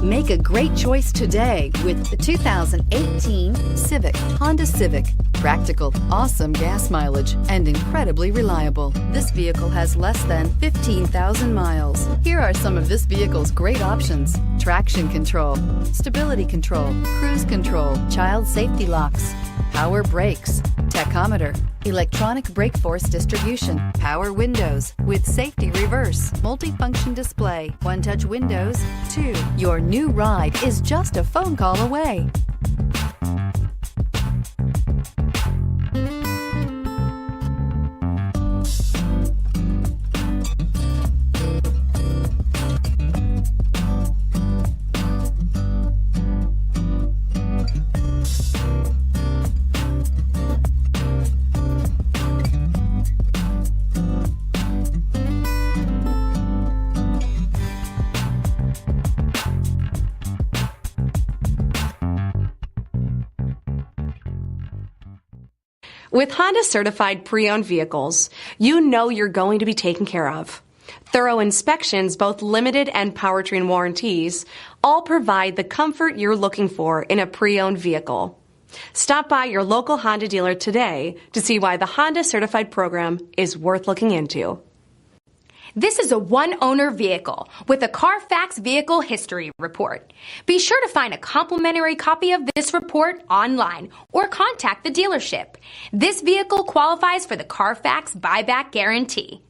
Make a great choice today with the 2018 Honda Civic. Practical, awesome gas mileage, and incredibly reliable. This vehicle has less than 15,000 miles. Here are some of this vehicle's great options: traction control, stability control, cruise control, child safety locks, power brakes, tachometer, electronic brake force distribution, power windows with safety reverse, multifunction display, one-touch windows, too. Your new ride is just a phone call away. With Honda certified pre-owned vehicles, you know you're going to be taken care of. Thorough inspections, both limited and powertrain warranties, all provide the comfort you're looking for in a pre-owned vehicle. Stop by your local Honda dealer today to see why the Honda certified program is worth looking into. This is a one-owner vehicle with a CARFAX Vehicle History Report. Be sure to find a complimentary copy of this report online or contact the dealership. This vehicle qualifies for the CARFAX Buyback Guarantee.